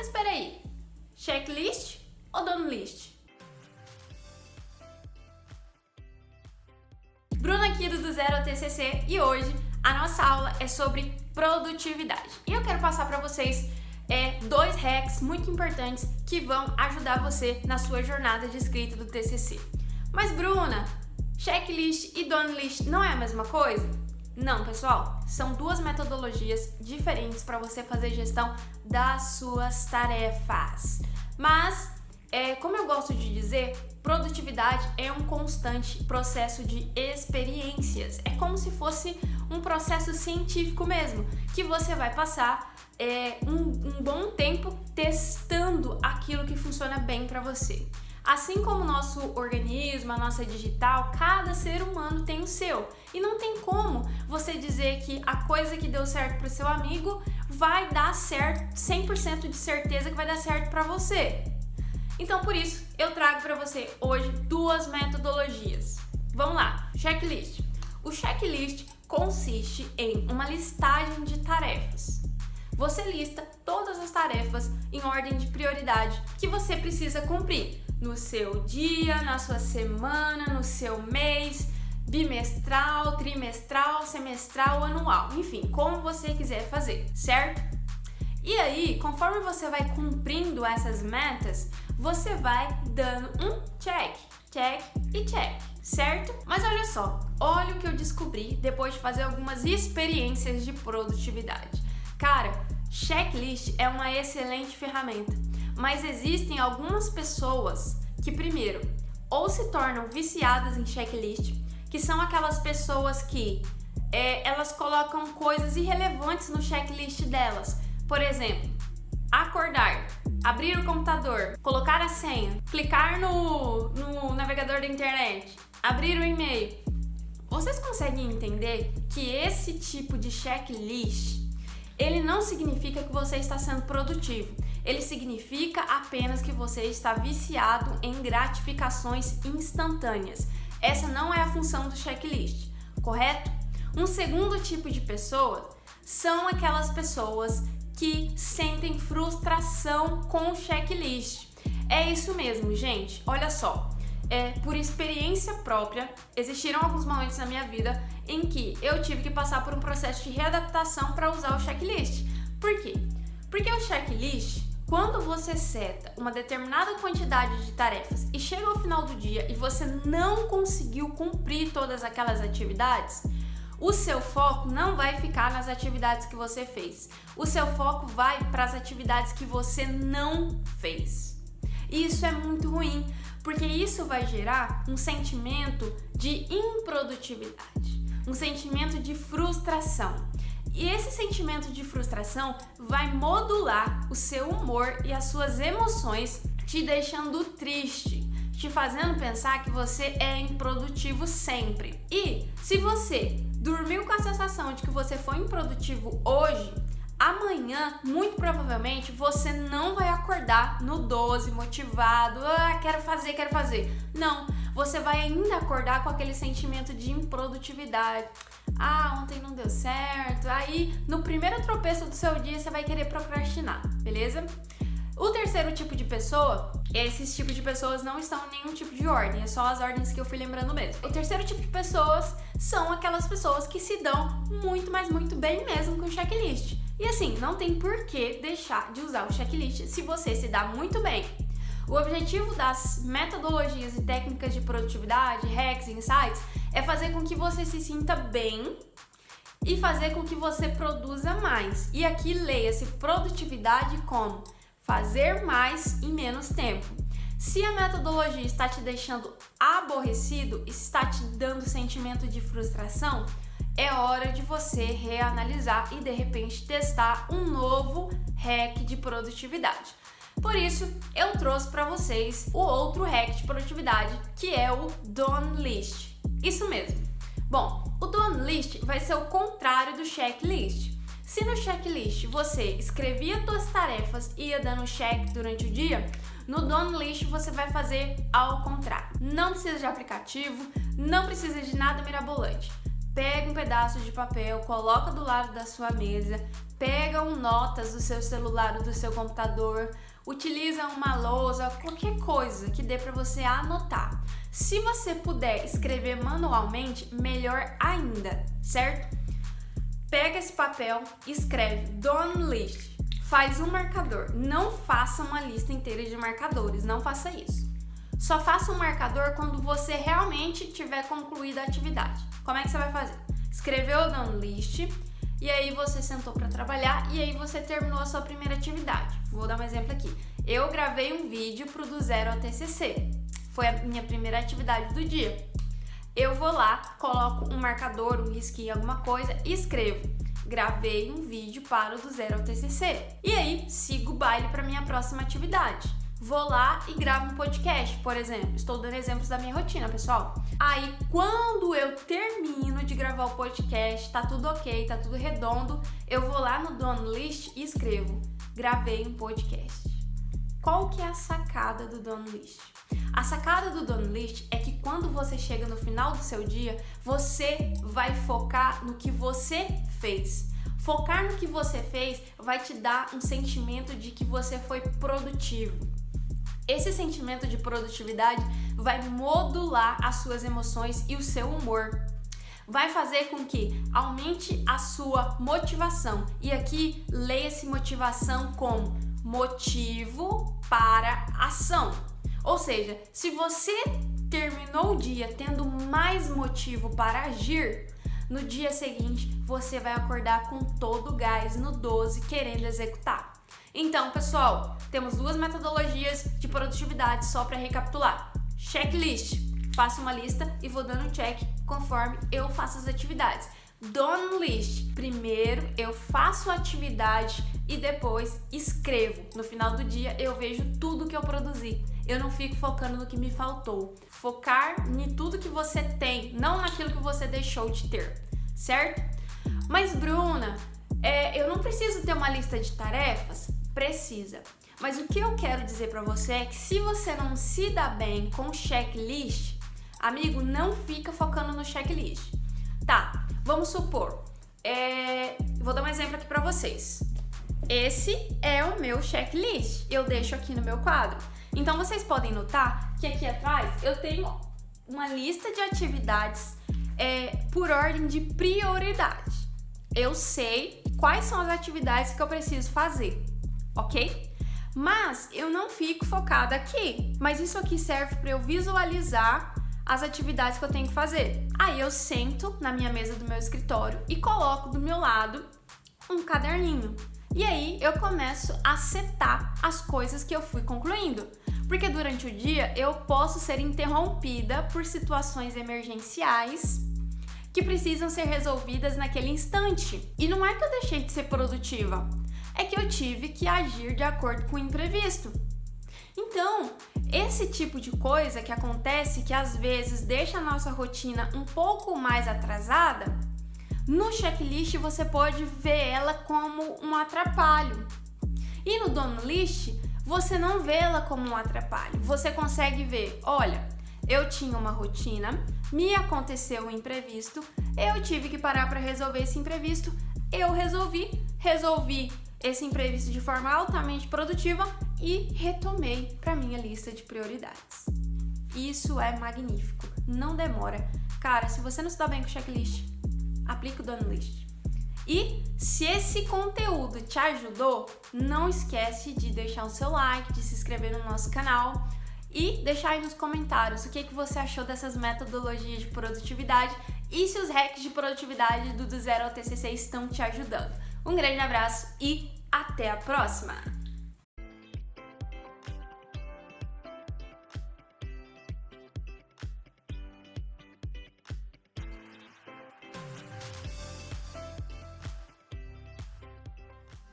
Mas espera aí, checklist ou done list? Bruna aqui do Zero ao TCC e hoje a nossa aula é sobre produtividade. E eu quero passar para vocês 2 hacks muito importantes que vão ajudar você na sua jornada de escrita do TCC. Mas Bruna, checklist e done list não é a mesma coisa? Não, pessoal, são 2 metodologias diferentes para você fazer gestão das suas tarefas. Mas, como eu gosto de dizer, produtividade é um constante processo de experiências. É como se fosse um processo científico mesmo, que você vai passar um bom tempo testando aquilo que funciona bem para você. Assim como o nosso organismo, a nossa digital, cada ser humano tem o seu. E não tem como você dizer que a coisa que deu certo para o seu amigo vai dar certo, 100% de certeza que vai dar certo para você. Então, por isso, eu trago para você hoje 2 metodologias. Vamos lá, checklist. O checklist consiste em uma listagem de tarefas. Você lista todas as tarefas em ordem de prioridade que você precisa cumprir no seu dia, na sua semana, no seu mês, bimestral, trimestral, semestral, anual, enfim, como você quiser fazer, certo? E aí, conforme você vai cumprindo essas metas, você vai dando um check e check, certo? Mas olha só, olha o que eu descobri depois de fazer algumas experiências de produtividade. Cara, checklist é uma excelente ferramenta, mas existem algumas pessoas que, primeiro, ou se tornam viciadas em checklist, que são aquelas pessoas que elas colocam coisas irrelevantes no checklist delas. Por exemplo, acordar, abrir o computador, colocar a senha, clicar no navegador da internet, abrir o e-mail. Vocês conseguem entender que esse tipo de checklist, ele não significa que você está sendo produtivo. Ele significa apenas que você está viciado em gratificações instantâneas. Essa não é a função do checklist, correto? Um segundo tipo de pessoa são aquelas pessoas que sentem frustração com o checklist. É isso mesmo, gente. Olha só, por experiência própria, existiram alguns momentos na minha vida em que eu tive que passar por um processo de readaptação para usar o checklist. Por quê? Porque o checklist, quando você seta uma determinada quantidade de tarefas e chega ao final do dia e você não conseguiu cumprir todas aquelas atividades, o seu foco não vai ficar nas atividades que você fez. O seu foco vai para as atividades que você não fez. E isso é muito ruim, porque isso vai gerar um sentimento de improdutividade, um sentimento de frustração. E esse sentimento de frustração vai modular o seu humor e as suas emoções, te deixando triste, te fazendo pensar que você é improdutivo sempre. E se você dormiu com a sensação de que você foi improdutivo hoje, amanhã, muito provavelmente, você não vai acordar no 12, motivado, quero fazer. Não, você vai ainda acordar com aquele sentimento de improdutividade. Ontem não deu certo. Aí, no primeiro tropeço do seu dia, você vai querer procrastinar, beleza? O terceiro tipo de pessoa, esses tipos de pessoas não estão em nenhum tipo de ordem, é só as ordens que eu fui lembrando mesmo. O terceiro tipo de pessoas são aquelas pessoas que se dão muito, mas muito bem mesmo com o checklist. E assim, não tem por que deixar de usar o checklist se você se dá muito bem. O objetivo das metodologias e técnicas de produtividade, hacks e insights é fazer com que você se sinta bem e fazer com que você produza mais. E aqui leia-se produtividade como fazer mais em menos tempo. Se a metodologia está te deixando aborrecido, está te dando sentimento de frustração, é hora de você reanalisar e de repente testar um novo hack de produtividade. Por isso, eu trouxe para vocês o outro hack de produtividade, que é o done list. Isso mesmo. Bom, o done list vai ser o contrário do checklist. Se no checklist você escrevia suas tarefas e ia dando check durante o dia, no done list você vai fazer ao contrário. Não precisa de aplicativo, não precisa de nada mirabolante. pega um pedaço de papel, coloca do lado da sua mesa, pega notas do seu celular ou do seu computador, utiliza uma lousa, qualquer coisa que dê para você anotar. Se você puder escrever manualmente, melhor ainda, certo? Pega esse papel, escreve Done List, faz um marcador. Não faça uma lista inteira de marcadores, não faça isso. Só faça um marcador quando você realmente tiver concluído a atividade. Como é que você vai fazer? Escreveu o Done List e aí você sentou para trabalhar e aí você terminou a sua primeira atividade. Vou dar um exemplo aqui. Eu gravei um vídeo pro Do Zero ao TCC. Foi a minha primeira atividade do dia. Eu vou lá, coloco um marcador, um risquinho, alguma coisa e escrevo: gravei um vídeo para o Do Zero ao TCC. E aí, sigo o baile para minha próxima atividade. Vou lá e gravo um podcast, por exemplo. Estou dando exemplos da minha rotina, pessoal. Aí, quando eu termino de gravar o podcast, tá tudo ok, tá tudo redondo, eu vou lá no Done List e escrevo: gravei um podcast. Qual que é a sacada do Done List? A sacada do Done List é que quando você chega no final do seu dia, você vai focar no que você fez. Focar no que você fez vai te dar um sentimento de que você foi produtivo. Esse sentimento de produtividade vai modular as suas emoções e o seu humor. Vai fazer com que aumente a sua motivação. E aqui, leia-se motivação como motivo para ação. Ou seja, se você terminou o dia tendo mais motivo para agir, no dia seguinte você vai acordar com todo o gás no 12 querendo executar. Então, pessoal, temos duas metodologias de produtividade só para recapitular. Checklist. Faço uma lista e vou dando check conforme eu faço as atividades. Done List. Primeiro eu faço a atividade e depois escrevo. No final do dia eu vejo tudo que eu produzi. Eu não fico focando no que me faltou. Focar em tudo que você tem, não naquilo que você deixou de ter, certo? Mas Bruna, eu não preciso ter uma lista de tarefas? Precisa. Mas o que eu quero dizer pra você é que se você não se dá bem com checklist, amigo, não fica focando no checklist. Tá, vamos supor, vou dar um exemplo aqui pra vocês. Esse é o meu checklist, eu deixo aqui no meu quadro. Então vocês podem notar que aqui atrás eu tenho uma lista de atividades por ordem de prioridade. Eu sei quais são as atividades que eu preciso fazer, ok? Mas eu não fico focada aqui, mas isso aqui serve para eu visualizar as atividades que eu tenho que fazer. Aí eu sento na minha mesa do meu escritório e coloco do meu lado um caderninho. E aí eu começo a setar as coisas que eu fui concluindo. Porque durante o dia eu posso ser interrompida por situações emergenciais que precisam ser resolvidas naquele instante. E não é que eu deixei de ser produtiva, é que eu tive que agir de acordo com o imprevisto. Então, esse tipo de coisa que acontece, que às vezes deixa a nossa rotina um pouco mais atrasada, no checklist você pode ver ela como um atrapalho. E no Done List, você não vê ela como um atrapalho. Você consegue ver, olha, eu tinha uma rotina, me aconteceu um imprevisto, eu tive que parar para resolver esse imprevisto, eu resolvi esse imprevisto de forma altamente produtiva e retomei para minha lista de prioridades. Isso é magnífico, não demora. Cara, se você não se dá bem com o checklist, aplica o Done List. E se esse conteúdo te ajudou, não esquece de deixar o seu like, de se inscrever no nosso canal e deixar aí nos comentários o que você achou dessas metodologias de produtividade e se os hacks de produtividade do Zero ao TCC estão te ajudando. Um grande abraço e até a próxima!